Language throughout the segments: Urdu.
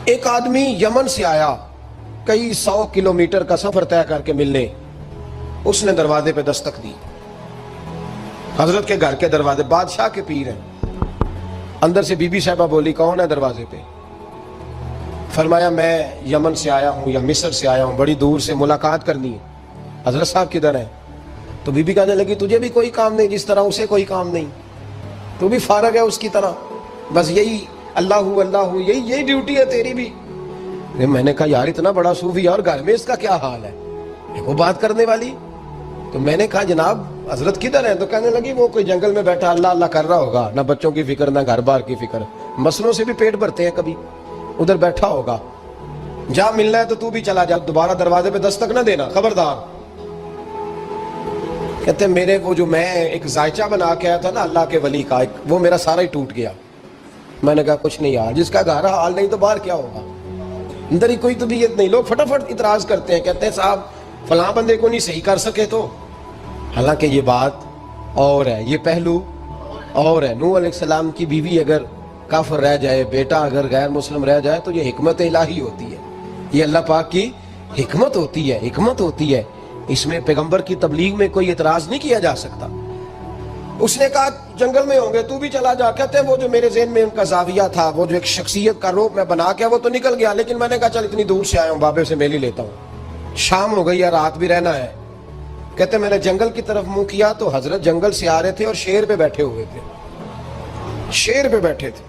ایک آدمی یمن سے آیا کئی 100 کلومیٹر کا سفر طے کر کے ملنے. اس نے دروازے پہ دستک دی. حضرت کے گھر کے دروازے، بادشاہ کے پیر ہیں. اندر سے بی بی صاحبہ بولی کون ہے دروازے پہ؟ فرمایا میں یمن سے آیا ہوں یا مصر سے آیا ہوں، بڑی دور سے ملاقات کرنی ہے. حضرت صاحب کدھر ہیں؟ تو بی بی کہنے لگی تجھے بھی کوئی کام نہیں جس طرح اسے کوئی کام نہیں، تو بھی فارغ ہے اس کی طرح، بس یہی اللہ یہی ڈیوٹی ہے تیری بھی. میں نے کہا یار اتنا بڑا صوفی اور گھر میں اس کا کیا حال ہے، وہ بات کرنے والی. تو میں نے کہا جناب حضرت کدھر ہیں؟ تو کہنے لگی وہ کوئی جنگل میں بیٹھا اللہ کر رہا ہوگا، نہ بچوں کی فکر نہ گھر بار کی فکر، مسئلوں سے بھی پیٹ بھرتے ہیں کبھی، ادھر بیٹھا ہوگا. جا ملنا ہے تو بھی چلا جا، دوبارہ دروازے پہ دستک نہ دینا، خبردار. کہتے ہیں میرے وہ جو میں ایک ذائچہ بنا کے آیا تھا نا اللہ کے ولی کا، وہ میرا سارا ہی ٹوٹ گیا. میں نے کہا کچھ نہیں یار، جس کا گھر حال نہیں تو باہر کیا ہوگا، اندر ہی کوئی طبیعت نہیں. لوگ فٹافٹ اعتراض کرتے ہیں، کہتے ہیں صاحب فلاں بندے کو نہیں صحیح کر سکے تو. حالانکہ یہ بات اور ہے، یہ پہلو اور ہے. نوح علیہ السلام کی بیوی اگر کافر رہ جائے، بیٹا اگر غیر مسلم رہ جائے تو یہ حکمت الہی ہوتی ہے، یہ اللہ پاک کی حکمت ہوتی ہے. اس میں پیغمبر کی تبلیغ میں کوئی اعتراض نہیں کیا جا سکتا. اس نے کہا جنگل میں ہوں گے تو بھی چلا جا. کہتے ہیں وہ جو میرے ذہن میں ان کا زاویہ تھا، وہ جو ایک شخصیت کا روپ میں بنا کے وہ تو نکل گیا، لیکن میں نے کہا چل اتنی دور سے آیا ہوں بابے سے مل ہی لیتا ہوں، شام ہو گئی ہے رات بھی رہنا ہے. کہتے ہیں میں نے جنگل کی طرف منہ کیا تو حضرت جنگل سے آ رہے تھے اور شیر پہ بیٹھے ہوئے تھے، شیر پہ بیٹھے تھے.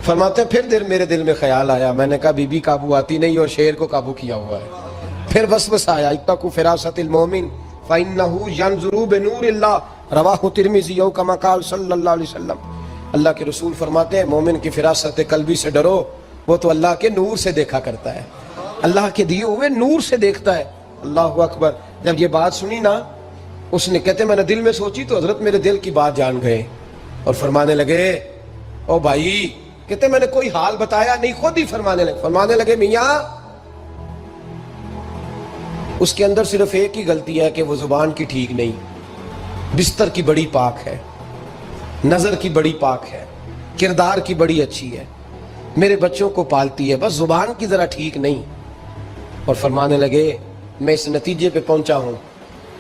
فرماتے ہیں پھر میرے دل میں خیال آیا، میں نے کہا بی بی قابو آتی نہیں اور شیر کو قابو کیا ہوا ہے. پھر وسوسہ آیا اتقوا فراست المومن فإنہ ینظر بنور اللہ، رواہ ترمذی او کما قال صلی اللہ علیہ وسلم. اللہ کے رسول فرماتے ہیں مومن کی فراست قلبی سے ڈرو، وہ تو اللہ کے نور سے دیکھا کرتا ہے، اللہ کے دیے ہوئے نور سے دیکھتا ہے. اللہ اکبر. جب یہ بات سنی نا اس نے، کہتے میں نے دل میں سوچی تو حضرت میرے دل کی بات جان گئے اور فرمانے لگے او بھائی، کہتے میں نے کوئی حال بتایا نہیں، خود ہی فرمانے لگے میاں اس کے اندر صرف ایک ہی غلطی ہے کہ وہ زبان کی ٹھیک نہیں، بستر کی بڑی پاک ہے، نظر کی بڑی پاک ہے، کردار کی بڑی اچھی ہے، میرے بچوں کو پالتی ہے، بس زبان کی ذرا ٹھیک نہیں. اور فرمانے لگے میں اس نتیجے پہ پہنچا ہوں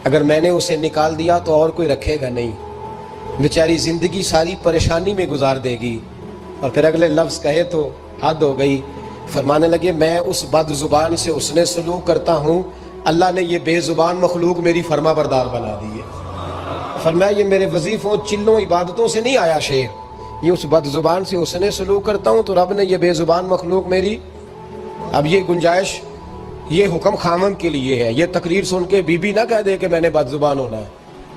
اگر میں نے اسے نکال دیا تو اور کوئی رکھے گا نہیں، بیچاری زندگی ساری پریشانی میں گزار دے گی. اور پھر اگلے لفظ کہے تو حد ہو گئی. فرمانے لگے میں اس بد زبان سے اس نے سلوک کرتا ہوں، اللہ نے یہ بے زبان مخلوق میری فرما بردار بنا دی ہے. فرمایا یہ میرے وظیفوں چلوں عبادتوں سے نہیں آیا شعر، یہ اس بد زبان سے اس نے سلوک کرتا ہوں تو رب نے یہ بے زبان مخلوق میری. اب یہ گنجائش، یہ حکم خامن کے لیے ہے، یہ تقریر سن کے بی بی نہ کہہ دے کہ میں نے بد زبان ہونا ہے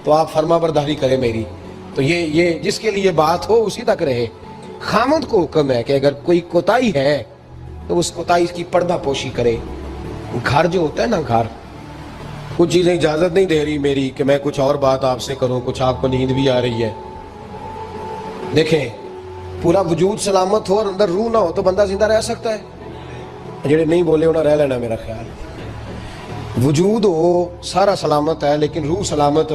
تو آپ فرما برداری کریں میری. تو یہ جس کے لیے بات ہو اسی تک رہے. خامد کو حکم ہے کہ اگر کوئی کوتاہی ہے تو اس کوتاہی کی پردہ پوشی کرے. گھر جو ہوتا ہے نا، گھر کچھ چیزیں اجازت نہیں دے رہی میری کہ میں کچھ اور بات آپ سے کروں، کچھ آپ کو نیند بھی آ رہی ہے. دیکھیں پورا وجود سلامت ہو اور اندر روح نہ ہو تو بندہ زندہ رہ سکتا ہے؟ جڑے نہیں بولے انہیں رہ لینا. میرا خیال وجود ہو سارا سلامت ہے لیکن روح سلامت،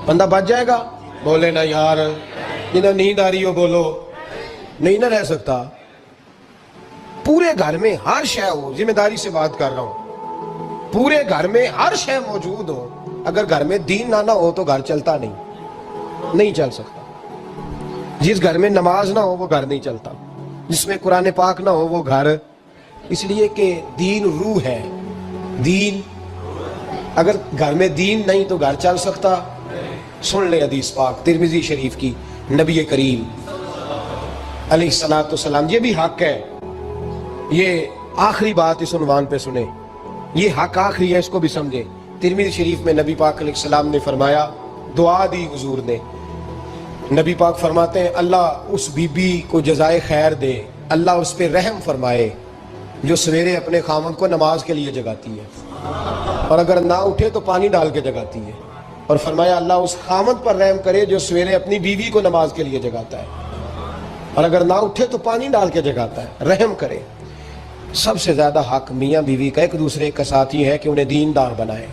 بندہ بچ جائے گا؟ بولے نا یار، جنہیں نیند آ رہی ہو بولو. نہیں نہ رہ سکتا. پورے گھر میں ہر شے ہو، ذمہ داری سے بات کر رہا ہوں، پورے گھر میں ہر شے موجود ہو، اگر گھر میں دین نہ ہو تو گھر چلتا نہیں چل سکتا. جس گھر میں نماز نہ ہو وہ گھر نہیں چلتا، جس میں قرآن پاک نہ ہو وہ گھر. اس لیے کہ دین روح ہے. دین اگر گھر میں دین نہیں تو گھر چل سکتا. سن لے حدیث پاک ترمذی شریف کی، نبی کریم علیہ الصلوۃ والسلام، یہ بھی حق ہے، یہ آخری بات اس عنوان پہ سنیں، یہ حق آخری ہے، اس کو بھی سمجھیں. ترمذی شریف میں نبی پاک علیہ السلام نے فرمایا، دعا دی حضور نے. نبی پاک فرماتے ہیں اللہ اس بی بی کو جزائے خیر دے، اللہ اس پہ رحم فرمائے جو سویرے اپنے خاوند کو نماز کے لیے جگاتی ہے اور اگر نہ اٹھے تو پانی ڈال کے جگاتی ہے. اور فرمایا اللہ اس خاوند پر رحم کرے جو سویرے اپنی بیوی کو نماز کے لیے جگاتا ہے اور اگر نہ اٹھے تو پانی ڈال کے جگاتا ہے. رحم کرے. سب سے زیادہ حق میاں بیوی کا ایک دوسرے کا ساتھی ہے کہ انہیں دیندار بنائے.